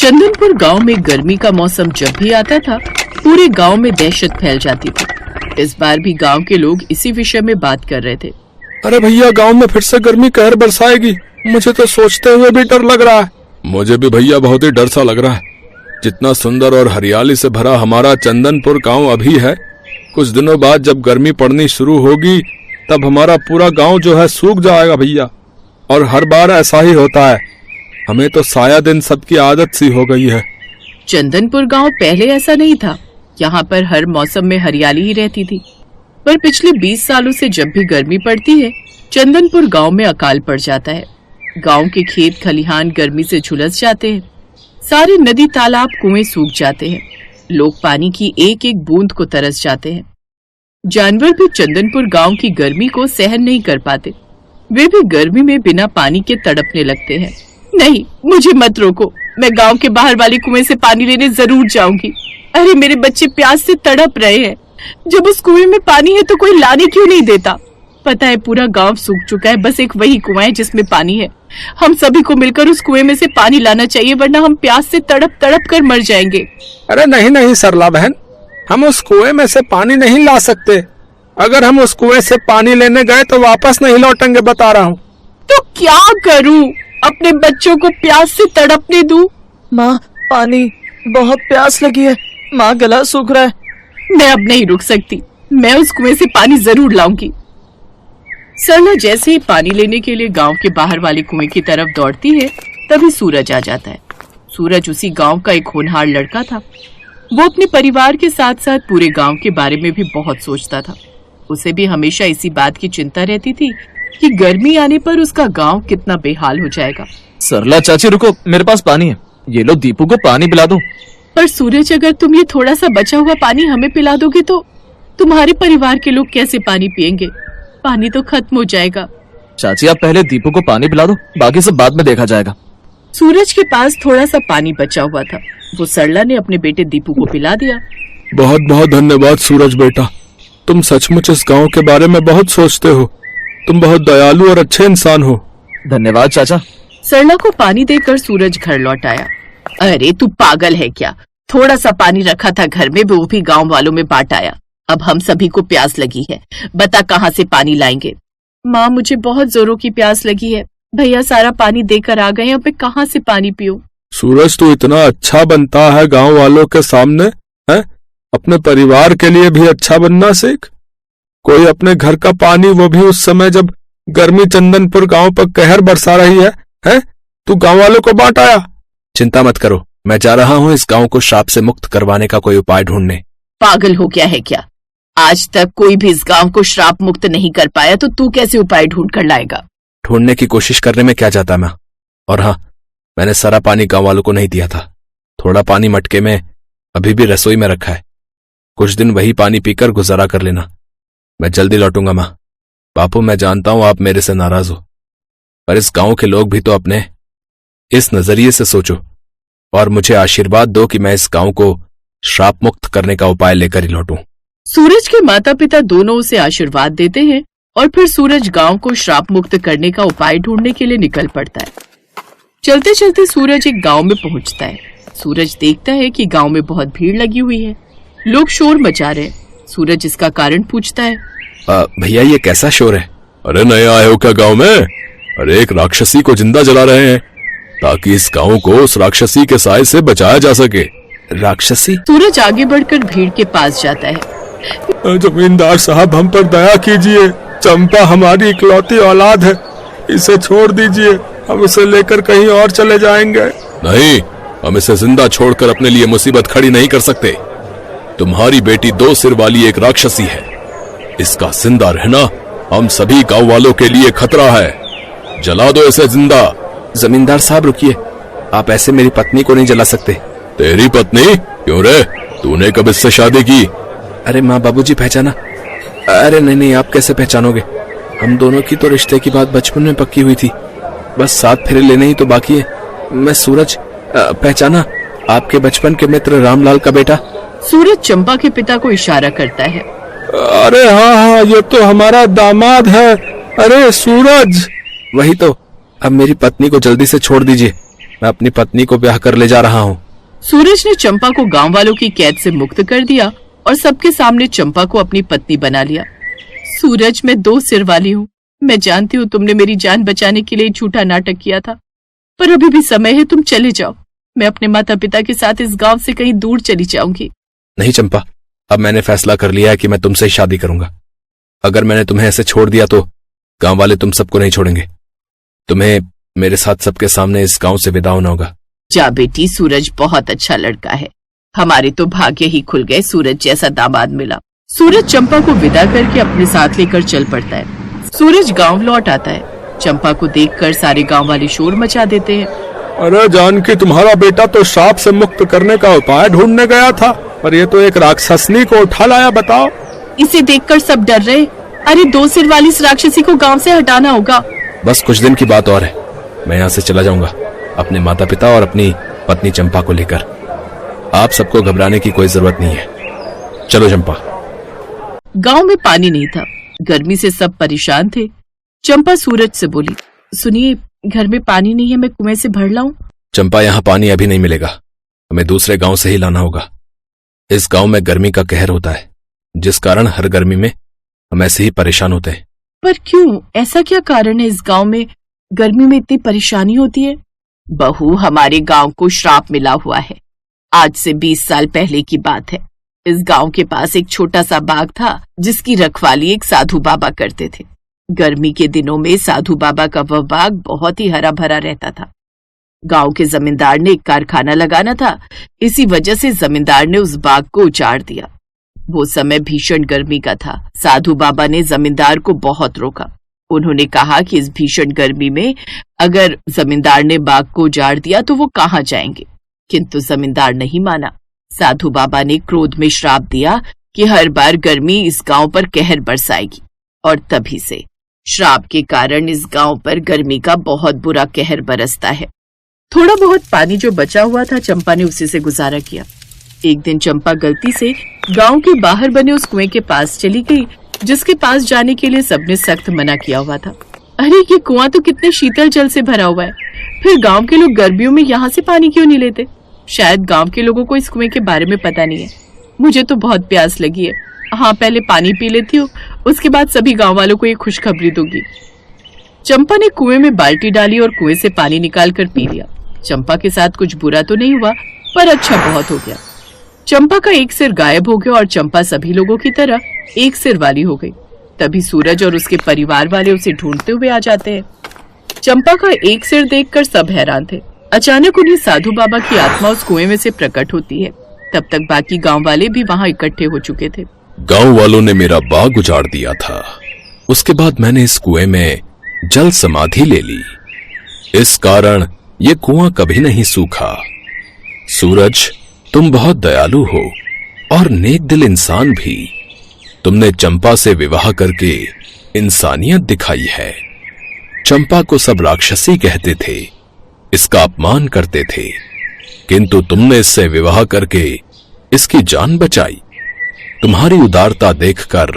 चंदनपुर गांव में गर्मी का मौसम जब भी आता था, पूरे गांव में दहशत फैल जाती थी। इस बार भी गांव के लोग इसी विषय में बात कर रहे थे। अरे भैया, गांव में फिर से गर्मी कहर बरसाएगी। मुझे तो सोचते हुए भी डर लग रहा है। मुझे भी भैया बहुत ही डर सा लग रहा है। जितना सुंदर और हरियाली से भरा हमारा चंदनपुर गांव अभी है, कुछ दिनों बाद जब गर्मी पड़नी शुरू होगी तब हमारा पूरा गांव जो है सूख जाएगा भैया। और हर बार ऐसा ही होता है। हमें तो साया दिन सबकी आदत सी हो गई है। चंदनपुर गांव पहले ऐसा नहीं था। यहाँ पर हर मौसम में हरियाली ही रहती थी, पर पिछले 20 सालों से जब भी गर्मी पड़ती है, चंदनपुर गांव में अकाल पड़ जाता है। गांव के खेत खलिहान गर्मी से झुलस जाते हैं। सारे नदी तालाब कुएं सूख जाते हैं। लोग पानी की एक एक बूंद को तरस जाते हैं। जानवर भी चंदनपुर गांव की गर्मी को सहन नहीं कर पाते। वे भी गर्मी में बिना पानी के तड़पने लगते हैं। नहीं, मुझे मत रोको, मैं गांव के बाहर वाले कुएं से पानी लेने जरूर जाऊंगी। अरे मेरे बच्चे प्यास से तड़प रहे हैं। जब उस कुएं में पानी है तो कोई लाने क्यों नहीं देता? पता है पूरा गांव सूख चुका है, बस एक वही कुआं है जिसमें पानी है। हम सभी को मिलकर उस कुएं में से पानी लाना चाहिए, वरना हम प्यास से तड़प तड़प कर मर जाएंगे। अरे नहीं नहीं सरला बहन, हम उस कुएं में से पानी नहीं ला सकते। अगर हम उस कुएं से पानी लेने गए तो वापस नहीं लौटेंगे, बता रहा हूँ। तो क्या करूँ? अपने बच्चों को प्यास से तड़पने दूं? माँ, पानी, बहुत प्यास लगी है। माँ, गला सूख रहा है। मैं अब नहीं रुक सकती, मैं उस कुएं से पानी जरूर लाऊंगी। सरला जैसे ही पानी लेने के लिए गांव के बाहर वाले कुएं की तरफ दौड़ती है, तभी सूरज आ जाता है। सूरज उसी गांव का एक होनहार लड़का था। वो अपने परिवार के साथ साथ पूरे गांव के बारे में भी बहुत सोचता था। उसे भी हमेशा इसी बात की चिंता रहती थी कि गर्मी आने पर उसका गांव कितना बेहाल हो जाएगा। सरला चाची रुको, मेरे पास पानी है। ये लो, दीपू को पानी पिला दो। पर सूरज, अगर तुम ये थोड़ा सा बचा हुआ पानी हमें पिला दोगे तो तुम्हारे परिवार के लोग कैसे पानी पिएंगे? पानी तो खत्म हो जाएगा। चाची, आप पहले दीपू को पानी पिला दो, बाकी सब बाद में देखा जाएगा। सूरज के पास थोड़ा सा पानी बचा हुआ था। वो सरला ने अपने बेटे दीपू को पिला दिया। बहुत बहुत धन्यवाद सूरज बेटा, तुम सचमुच इस गांव के बारे में बहुत सोचते हो। तुम बहुत दयालु और अच्छे इंसान हो। धन्यवाद चाचा। सरला को पानी देकर सूरज घर लौट आया। अरे तू पागल है क्या? थोड़ा सा पानी रखा था घर में, वो भी गांव वालों में बांट आया। अब हम सभी को प्यास लगी है, बता कहाँ से पानी लाएंगे? माँ, मुझे बहुत जोरों की प्यास लगी है। भैया सारा पानी देकर आ गए, अब मैं कहाँ से पानी पीऊं? सूरज, तू इतना अच्छा बनता है गांव वालों के सामने, है? अपने परिवार के लिए भी अच्छा बनना सीख। कोई अपने घर का पानी, वो भी उस समय जब गर्मी चंदनपुर गांव पर कहर बरसा रही है? तू गांव वालों को बांट आया। चिंता मत करो, मैं जा रहा हूँ इस गांव को श्राप से मुक्त करवाने का कोई उपाय ढूंढने। पागल हो गया है क्या? आज तक कोई भी इस गांव को श्राप मुक्त नहीं कर पाया, तो तू कैसे उपाय ढूंढ कर लाएगा? ढूंढने की कोशिश करने में क्या जाता मैं। और हाँ, मैंने सारा पानी गांव वालों को नहीं दिया था। थोड़ा पानी मटके में अभी भी रसोई में रखा है। कुछ दिन वही पानी पीकर गुजारा कर लेना। मैं जल्दी लौटूंगा माँ। बापू, मैं जानता हूं आप मेरे से नाराज हो, पर इस गांव के लोग भी तो अपने इस नजरिए से सोचो और मुझे आशीर्वाद दो कि मैं इस गांव को श्राप मुक्त करने का उपाय लेकर ही लौटूं। सूरज के माता पिता दोनों उसे आशीर्वाद देते हैं और फिर सूरज गांव को श्राप मुक्त करने का उपाय ढूंढने के लिए निकल पड़ता है। चलते चलते सूरज एक गांव में पहुंचता है। सूरज देखता है कि गांव में बहुत भीड़ लगी हुई है, लोग शोर मचा रहे हैं। सूरज इसका कारण पूछता है। भैया, ये कैसा शोर है? अरे नए आए हो क्या गांव में? अरे एक राक्षसी को जिंदा जला रहे हैं ताकि इस गांव को उस राक्षसी के साए से बचाया जा सके। राक्षसी? सूरज आगे बढ़कर भीड़ के पास जाता है। जमींदार साहब, हम पर दया कीजिए। चंपा हमारी इकलौती औलाद है, इसे छोड़ दीजिए, हम इसे लेकर कहीं और चले जाएंगे। नहीं, हम इसे जिंदा छोड़कर अपने लिए मुसीबत खड़ी नहीं कर सकते। तुम्हारी बेटी 2 सिर वाली एक राक्षसी है, इसका जिंदा रहना हम सभी गांव वालों के लिए खतरा है। जला दो इसे जिंदा। जमींदार साहब रुकिए, आप ऐसे मेरी पत्नी को नहीं जला सकते। तेरी पत्नी? क्यों रे, तूने कब इससे शादी की? अरे माँ बाबूजी पहचाना? अरे नहीं नहीं, आप कैसे पहचानोगे? हम दोनों की तो रिश्ते की बात बचपन में पक्की हुई थी, बस 7 फेरे लेने ही तो बाकी है। मैं सूरज, पहचाना? आपके बचपन के मित्र रामलाल का बेटा। सूरज चंपा के पिता को इशारा करता है। अरे हाँ, ये तो हमारा दामाद है। अरे सूरज! वही तो। अब मेरी पत्नी को जल्दी से छोड़ दीजिए, मैं अपनी पत्नी को ब्याह कर ले जा रहा हूँ। सूरज ने चंपा को गांव वालों की कैद से मुक्त कर दिया और सबके सामने चंपा को अपनी पत्नी बना लिया। सूरज, मैं 2 सिर वाली हूँ। मैं जानती हूँ तुमने मेरी जान बचाने के लिए झूठा नाटक किया था, पर अभी भी समय है, तुम चले जाओ। मैं अपने माता पिता के साथ इस गांव से कहीं दूर चली जाऊंगी। नहीं चंपा, अब मैंने फैसला कर लिया है कि मैं तुमसे ही शादी करूंगा। अगर मैंने तुम्हें ऐसे छोड़ दिया तो गांव वाले तुम सबको नहीं छोड़ेंगे। तुम्हें मेरे साथ सबके सामने इस गांव से विदा होना होगा। जा बेटी, सूरज बहुत अच्छा लड़का है। हमारे तो भाग्य ही खुल गए, सूरज जैसा दामाद मिला। सूरज चंपा को विदा करके अपने साथ लेकर चल पड़ता है। सूरज गांव लौट आता है। चंपा को देखकर सारे गांव वाले शोर मचा देते हैं। अरे जानकी, तुम्हारा बेटा तो श्राप से मुक्त करने का उपाय ढूंढने गया था, पर ये तो एक राक्षसनी को उठा लाया। बताओ। इसे देखकर सब डर रहे। अरे 2 सिर वाली इस राक्षसी को गांव से हटाना होगा। बस कुछ दिन की बात और है, मैं यहाँ से चला जाऊंगा अपने माता पिता और अपनी पत्नी चंपा को लेकर। आप सबको घबराने की कोई जरूरत नहीं है। चलो चंपा। गांव में पानी नहीं था। गर्मी से सब परेशान थे। चंपा सूरज से बोली, सुनिए, घर में पानी नहीं है, मैं कुएं से भर लाऊं? चंपा, यहाँ पानी अभी नहीं मिलेगा, हमें दूसरे गांव से ही लाना होगा। इस गांव में गर्मी का कहर होता है, जिस कारण हर गर्मी में हम ऐसे ही परेशान होते हैं। पर क्यों? ऐसा क्या कारण है इस गांव में गर्मी में इतनी परेशानी होती है? बहू, हमारे गांव को श्राप मिला हुआ है। आज से 20 साल पहले की बात है। इस गांव के पास एक छोटा सा बाग था, जिसकी रखवाली एक साधु बाबा करते थे। गर्मी के दिनों में साधु बाबा का वह बाग बहुत ही हरा भरा रहता था। गांव के जमींदार ने एक कारखाना लगाना था, इसी वजह से जमींदार ने उस बाग को उजाड़ दिया। वो समय भीषण गर्मी का था। साधु बाबा ने जमींदार को बहुत रोका। उन्होंने कहा कि इस भीषण गर्मी में अगर जमींदार ने बाग को उजाड़ दिया तो वो कहाँ जाएंगे, किंतु जमींदार नहीं माना। साधु बाबा ने क्रोध में श्राप दिया कि हर बार गर्मी इस गांव पर कहर बरसाएगी, और तभी से श्राप के कारण इस गांव पर गर्मी का बहुत बुरा कहर बरसता है। थोड़ा बहुत पानी जो बचा हुआ था, चंपा ने उसी से गुजारा किया। एक दिन चंपा गलती से गांव के बाहर बने उस कुएं के पास चली गई, जिसके पास जाने के लिए सबने सख्त मना किया हुआ था। अरे ये कुआं तो कितने शीतल जल से भरा हुआ है, फिर गांव के लोग गर्मियों में यहाँ से पानी क्यों नहीं लेते? शायद गांव के लोगों को इस कुएं के बारे में पता नहीं है। मुझे तो बहुत प्यास लगी है। हाँ, पहले पानी पी लेती हूँ, उसके बाद सभी गांव वालों को ये खुशखबरी दूंगी। चंपा ने कुएं में बाल्टी डाली और कुएं से पानी निकाल कर पी लिया। चंपा के साथ कुछ बुरा तो नहीं हुआ, पर अच्छा बहुत हो गया। चंपा का एक सिर गायब हो गया और चंपा सभी लोगों की तरह एक सिर वाली हो गई। तभी सूरज और उसके परिवार वाले उसे ढूंढते हुए आ जाते हैं। चंपा का एक सिर देखकर सब हैरान थे। अचानक उन्हें साधु बाबा की आत्मा उस कुएं में से प्रकट होती है। तब तक बाकी गांव वाले भी वहां इकट्ठे हो चुके थे। गांव वालों ने मेरा बाग उजाड़ दिया था, उसके बाद मैंने इस कुएं में जल समाधि ले ली। इस कारण ये कुआं कभी नहीं सूखा। सूरज, तुम बहुत दयालु हो और नेक दिल इंसान भी। तुमने चंपा से विवाह करके इंसानियत दिखाई है। चंपा को सब राक्षसी कहते थे, इसका अपमान करते थे, किंतु तुमने इससे विवाह करके इसकी जान बचाई। तुम्हारी उदारता देखकर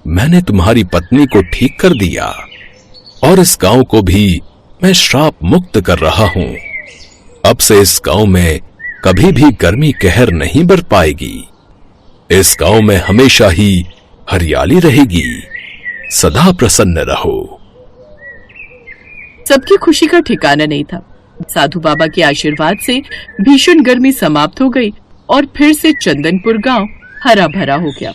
मैंने तुम्हारी पत्नी को ठीक कर दिया और इस गांव को भी मैं श्राप मुक्त कर रहा हूं। अब से इस गांव में कभी भी गर्मी कहर नहीं बर पाएगी। इस गांव में हमेशा ही हरियाली रहेगी। सदा प्रसन्न रहो। सबकी खुशी का ठिकाना नहीं था। साधु बाबा के आशीर्वाद से भीषण गर्मी समाप्त हो गई और फिर से चंदनपुर गांव हरा भरा हो गया।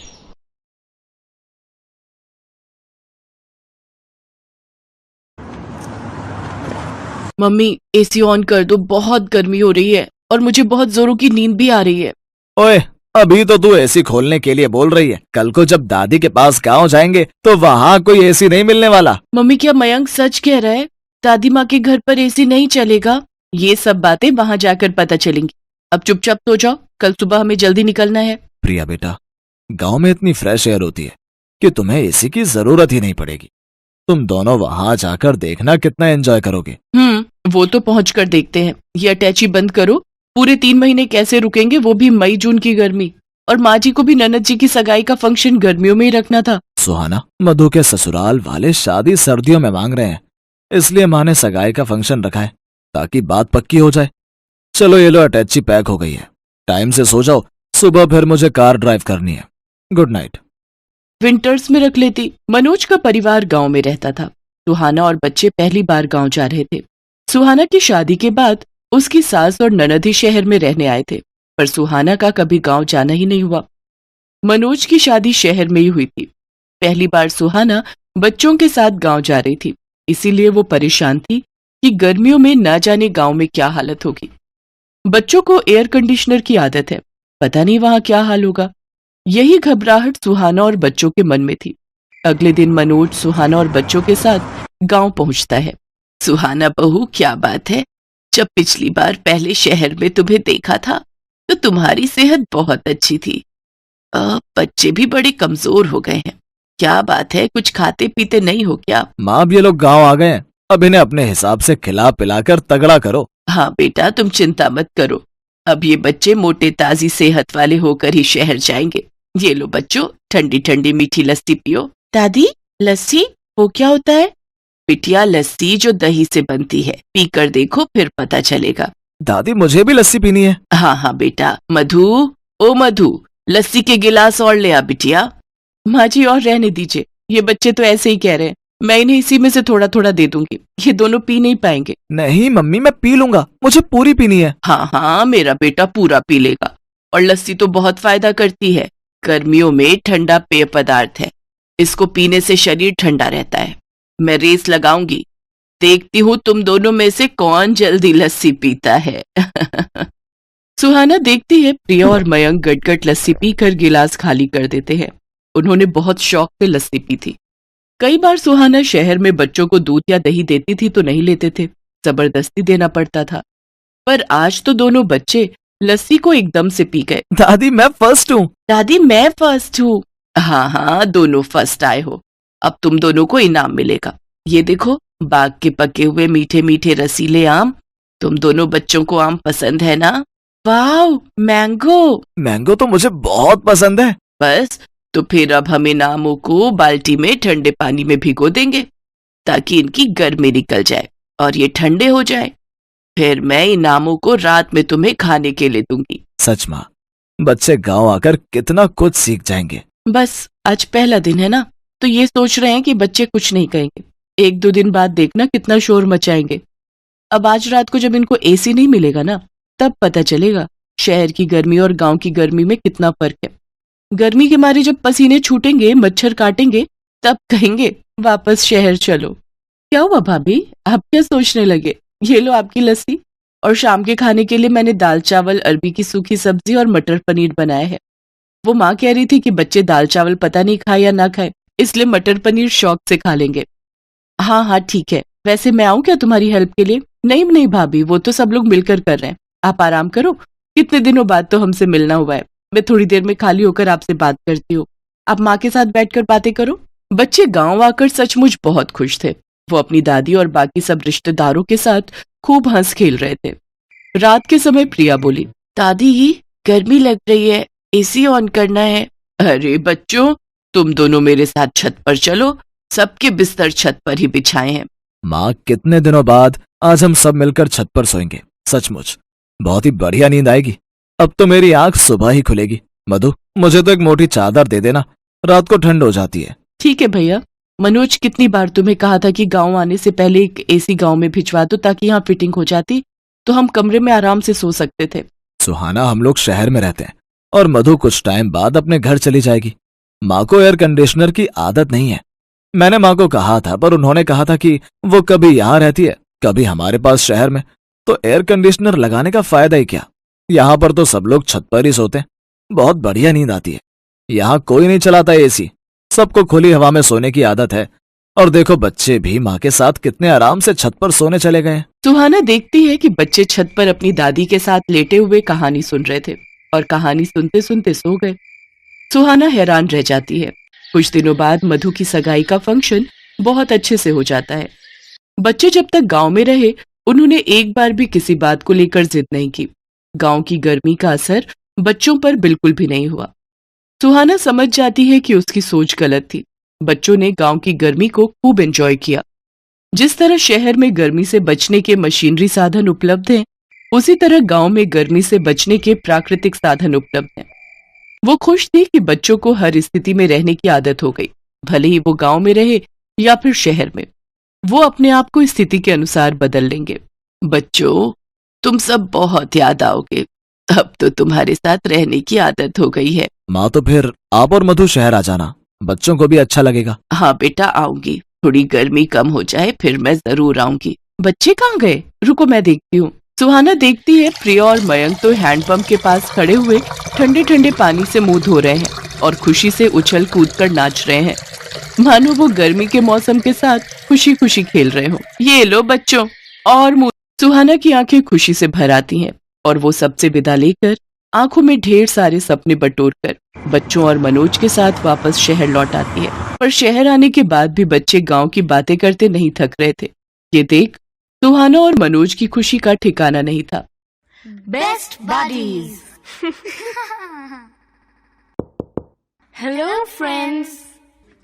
मम्मी, एसी ऑन कर दो, बहुत गर्मी हो रही है और मुझे बहुत जोरों की नींद भी आ रही है। ओए, अभी तो तू एसी खोलने के लिए बोल रही है, कल को जब दादी के पास गांव जाएंगे तो वहाँ कोई एसी नहीं मिलने वाला। मम्मी, क्या मयंक सच कह रहा है? दादी माँ के घर पर एसी नहीं चलेगा? ये सब बातें वहाँ जाकर पता चलेंगी। अब चुपचाप सो जाओ, कल सुबह हमें जल्दी निकलना है। प्रिया बेटा, गांव में इतनी फ्रेश एयर होती है कि तुम्हें एसी की जरूरत ही नहीं पड़ेगी। तुम दोनों वहां जाकर देखना कितना एंजॉय करोगे। वो तो पहुंचकर देखते हैं। ये अटैची बंद करो। पूरे 3 महीने कैसे रुकेंगे, वो भी मई जून की गर्मी। और माँ जी को भी ननद जी की सगाई का फंक्शन गर्मियों में ही रखना था। सुहाना, मधु के ससुराल वाले शादी सर्दियों में मांग रहे हैं, इसलिए माँ ने सगाई का फंक्शन रखा है। ताकि बात पक्की हो जाए। चलो ये लो, अटैची पैक हो गई है। टाइम से सो जाओ, सुबह फिर मुझे कार ड्राइव करनी है। Good night. विंटर्स में रख लेती। मनोज का परिवार गांव में रहता था। सुहाना और बच्चे पहली बार गांव जा रहे थे। सुहाना की शादी के बाद उसकी सास और ननद ही शहर में रहने आए थे, पर सुहाना का कभी गांव जाना ही नहीं हुआ। मनोज की शादी शहर में ही हुई थी। पहली बार सुहाना बच्चों के साथ गांव जा रही थी, इसीलिए वो परेशान थी कि गर्मियों में ना जाने गांव में क्या हालत होगी। बच्चों को एयर कंडीशनर की आदत है, पता नहीं वहां क्या हाल होगा। यही घबराहट सुहाना और बच्चों के मन में थी। अगले दिन मनोज सुहाना और बच्चों के साथ गांव पहुंचता है। सुहाना बहू, क्या बात है, जब पिछली बार पहले शहर में तुम्हें देखा था तो तुम्हारी सेहत बहुत अच्छी थी। बच्चे भी बड़े कमजोर हो गए हैं। क्या बात है, कुछ खाते पीते नहीं हो क्या? माँ, अब ये लोग गांव आ गए हैं, अब इन्हें अपने हिसाब से खिला पिलाकर तगड़ा करो। हाँ बेटा, तुम चिंता मत करो। अब ये बच्चे मोटे ताजी सेहत वाले होकर ही शहर जाएंगे। ये लो बच्चों, ठंडी ठंडी मीठी लस्सी पियो। दादी, लस्सी वो क्या होता है? बिटिया, लस्सी जो दही से बनती है, पीकर देखो फिर पता चलेगा। दादी, मुझे भी लस्सी पीनी है। हाँ हाँ बेटा। मधु, ओ मधु, लस्सी के गिलास और ले आ बिटिया। माँ जी, और रहने दीजिए, ये बच्चे तो ऐसे ही कह रहे हैं, मैं इन्हें इसी में से थोड़ा थोड़ा दे दूंगी, ये दोनों पी नहीं पाएंगे। नहीं मम्मी, मैं पी लूंगा, मुझे पूरी पीनी है। हाँ हाँ, मेरा बेटा पूरा पी लेगा। और लस्सी तो बहुत फायदा करती है। गर्मियों में ठंडा पेय पदार्थ है, इसको पीने से शरीर ठंडा रहता है। मैं रेस लगाऊंगी, देखती हूँ तुम दोनों में से कौन जल्दी लस्सी पीता है। सुहाना देखती है प्रिया और मयंक गटगट लस्सी पीकर गिलास खाली कर देते हैं। उन्होंने बहुत शौक से लस्सी पी थी। कई बार सुहाना शहर में बच्चों को दूध या दही देती थी तो नहीं लेते थे, जबरदस्ती देना पड़ता था। पर आज तो दोनों बच्चे लस्सी को एकदम से पी गए। दादी, मैं फर्स्ट हूँ। दादी, मैं फर्स्ट हूँ। हाँ हाँ, दोनों फर्स्ट आए हो। अब तुम दोनों को इनाम मिलेगा। ये देखो, बाग के पके हुए मीठे मीठे रसीले आम। तुम दोनों बच्चों को आम पसंद है ना? वाह, मैंगो। मैंगो तो मुझे बहुत पसंद है। बस, तो फिर अब हम इन आमों को बाल्टी में ठंडे पानी में भिगो देंगे ताकि इनकी गर्मी निकल जाए और ये ठंडे हो जाए। फिर मैं इन आमों को रात में तुम्हें खाने के लिए दूंगी। सच माँ, बच्चे गांव आकर कितना कुछ सीख जाएंगे। बस, आज पहला दिन है ना, तो ये सोच रहे हैं कि बच्चे कुछ नहीं कहेंगे। एक दो दिन बाद देखना कितना शोर मचाएंगे। अब आज रात को जब इनको एसी नहीं मिलेगा ना, तब पता चलेगा शहर की गर्मी और गांव की गर्मी में कितना फर्क है। गर्मी के मारे जब पसीने छूटेंगे, मच्छर काटेंगे, तब कहेंगे वापस शहर चलो। क्या हुआ भाभी, आप क्या सोचने लगे? ये लो आपकी लस्सी। और शाम के खाने के लिए मैंने दाल चावल, अरबी की सूखी सब्जी और मटर पनीर बनाया है। वो माँ कह रही थी कि बच्चे दाल चावल पता नहीं खाए या ना खाए, इसलिए मटर पनीर शौक से खा लेंगे। हाँ हाँ ठीक है, वैसे मैं आऊं क्या तुम्हारी हेल्प के लिए? नहीं नहीं भाभी, वो तो सब लोग मिलकर कर रहे हैं, आप आराम करो। कितने दिनों बाद तो हमसे मिलना हुआ है। मैं थोड़ी देर में खाली होकर आपसे बात करती हूँ, आप माँ के साथ बैठकर बातें करो। बच्चे गांव आकर सचमुच बहुत खुश थे। वो अपनी दादी और बाकी सब रिश्तेदारों के साथ खूब हंस खेल रहे थे। रात के समय प्रिया बोली, दादी गर्मी लग रही है, एसी ऑन करना है। अरे बच्चों, तुम दोनों मेरे साथ छत पर चलो, सबके बिस्तर छत पर ही बिछाए हैं। माँ, कितने दिनों बाद आज हम सब मिलकर छत पर सोएंगे। सचमुच बहुत ही बढ़िया नींद आएगी। अब तो मेरी आंख सुबह ही खुलेगी। मधु, मुझे तो एक मोटी चादर दे देना, रात को ठंड हो जाती है। ठीक है भैया। मनोज, कितनी बार तुम्हें कहा था कि गांव आने से पहले एक एसी गांव में भिजवा दो ताकि यहाँ फिटिंग हो जाती तो हम कमरे में आराम से सो सकते थे। सुहाना, हम लोग शहर में रहते हैं और मधु कुछ टाइम बाद अपने घर चली जाएगी। माँ को एयर कंडीशनर की आदत नहीं है। मैंने माँ को कहा था, पर उन्होंने कहा था कि वो कभी यहाँ रहती है, कभी हमारे पास शहर में, तो एयर कंडीशनर लगाने का फायदा ही क्या। यहाँ पर तो सब लोग छत पर ही सोते हैं, बहुत बढ़िया नींद आती है। यहाँ कोई नहीं चलाता एसी, सबको खुली हवा में सोने की आदत है। और देखो, बच्चे भी माँ के साथ कितने आराम से छत पर सोने चले गए हैं। सुहाना देखती है कि बच्चे छत पर अपनी दादी के साथ लेटे हुए कहानी सुन रहे थे और कहानी सुनते सुनते सो गए। सुहाना हैरान रह जाती है। कुछ दिनों बाद मधु की सगाई का फंक्शन बहुत अच्छे से हो जाता है। बच्चे जब तक गांव में रहे, उन्होंने एक बार भी किसी बात को लेकर जिद नहीं की। गांव की गर्मी का असर बच्चों पर बिल्कुल भी नहीं हुआ। सुहाना समझ जाती है कि उसकी सोच गलत थी। बच्चों ने गांव की गर्मी को खूब एंजॉय किया। जिस तरह शहर में गर्मी से बचने के मशीनरी साधन उपलब्ध हैं, उसी तरह गांव में गर्मी से बचने के प्राकृतिक साधन उपलब्ध हैं। वो खुश थी कि बच्चों को हर स्थिति में रहने की आदत हो गई, भले ही वो गांव में रहे या फिर शहर में। वो अपने आप को स्थिति के अनुसार बदल लेंगे। बच्चों, तुम सब बहुत याद आओगे। अब तो तुम्हारे साथ रहने की आदत हो गई है। माँ, तो फिर आप और मधु शहर आ जाना, बच्चों को भी अच्छा लगेगा। हाँ बेटा, आऊंगी। थोड़ी गर्मी कम हो जाए फिर मैं जरूर आऊंगी। बच्चे कहाँ गए? रुको मैं देखती हूँ। सुहाना देखती है प्रिया और मयंक तो हैंडपंप के पास खड़े हुए ठंडे ठंडे पानी से मुंह धो रहे हैं और खुशी से उछल कूद कर नाच रहे हैं, मानो वो गर्मी के मौसम के साथ खुशी खुशी खेल रहे हो। ये लो बच्चों, और मुंह। सुहाना की आंखें खुशी से भर आती हैं और वो सबसे विदा लेकर आंखों में ढेर सारे सपने बटोरकर बच्चों और मनोज के साथ वापस शहर लौट आती है। पर शहर आने के बाद भी बच्चे गांव की बातें करते नहीं थक रहे थे। ये देख सुहाना और मनोज की खुशी का ठिकाना नहीं था। Best buddies. Hello friends,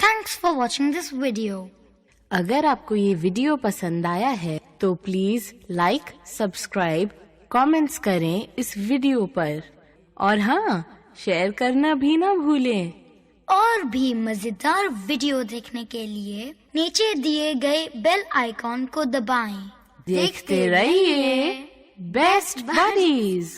Thanks for watching this video. अगर आपको ये वीडियो पसंद आया है तो प्लीज लाइक, सब्सक्राइब, कमेंट्स करें इस वीडियो पर, और हाँ, शेयर करना भी ना भूलें। और भी मजेदार वीडियो देखने के लिए नीचे दिए गए बेल आइकॉन को दबाएं। देखते रहिए बेस्ट बडीज।